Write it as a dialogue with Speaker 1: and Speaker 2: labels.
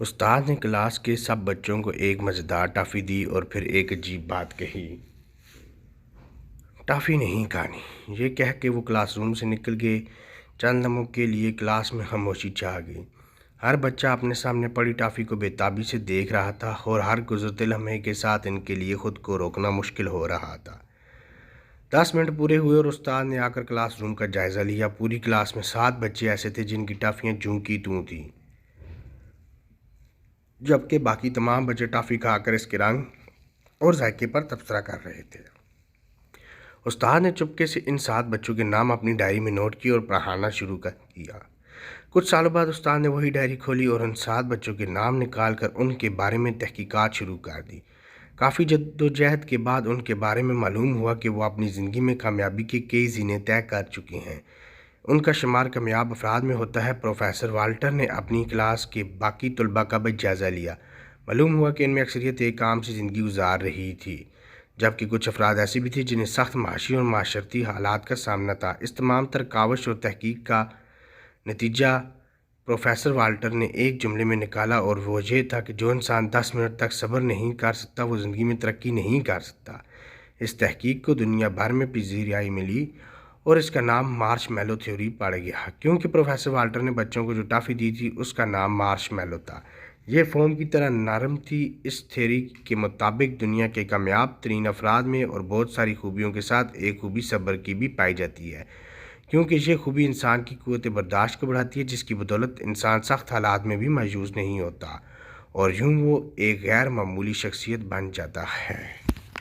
Speaker 1: استاد نے کلاس کے سب بچوں کو ایک مزیدار ٹافی دی اور پھر ایک عجیب بات کہی۔ ٹافی نہیں کھانی، یہ کہہ کے وہ کلاس روم سے نکل گئے۔ چند لمحوں کے لیے کلاس میں خاموشی چھا گئی۔ ہر بچہ اپنے سامنے پڑی ٹافی کو بے تابی سے دیکھ رہا تھا اور ہر گزرتے لمحے کے ساتھ ان کے لیے خود کو روکنا مشکل ہو رہا تھا۔ 10 منٹ پورے ہوئے اور استاد نے آ کر کلاس روم کا جائزہ لیا۔ پوری کلاس میں 7 بچے ایسے تھے جن کی ٹافیاں جوں کی توں تھیں، جبکہ باقی تمام بچے ٹافی کھا کر اس کے رنگ اور ذائقے پر تبصرہ کر رہے تھے۔ استاد نے چپکے سے ان 7 بچوں کے نام اپنی ڈائری میں نوٹ کیے اور پڑھانا شروع کر دیا۔ کچھ سالوں بعد استاد نے وہی ڈائری کھولی اور ان 7 بچوں کے نام نکال کر ان کے بارے میں تحقیقات شروع کر دی۔ کافی جدوجہد کے بعد ان کے بارے میں معلوم ہوا کہ وہ اپنی زندگی میں کامیابی کے کئی زینے طے کر چکے ہیں۔ ان کا شمار کامیاب افراد میں ہوتا ہے۔ پروفیسر والٹر نے اپنی کلاس کے باقی طلباء کا بھی جائزہ لیا۔ معلوم ہوا کہ ان میں اکثریت ایک عام سی زندگی گزار رہی تھی، جبکہ کچھ افراد ایسے بھی تھے جنہیں سخت معاشی اور معاشرتی حالات کا سامنا تھا۔ اس تمام تر کاوش اور تحقیق کا نتیجہ پروفیسر والٹر نے ایک جملے میں نکالا اور وہ یہ تھا کہ جو انسان 10 منٹ تک صبر نہیں کر سکتا وہ زندگی میں ترقی نہیں کر سکتا۔ اس تحقیق کو دنیا بھر میں پذیرائی ملی اور اس کا نام مارش میلو تھیوری پڑ گیا، کیونکہ پروفیسر والٹر نے بچوں کو جو ٹافی دی تھی اس کا نام مارش میلو تھا۔ یہ فوم کی طرح نرم تھی۔ اس تھیوری کے مطابق دنیا کے کامیاب ترین افراد میں اور بہت ساری خوبیوں کے ساتھ ایک خوبی صبر کی بھی پائی جاتی ہے، کیونکہ یہ خوبی انسان کی قوت برداشت کو بڑھاتی ہے، جس کی بدولت انسان سخت حالات میں بھی مایوس نہیں ہوتا اور یوں وہ ایک غیر معمولی شخصیت بن جاتا ہے۔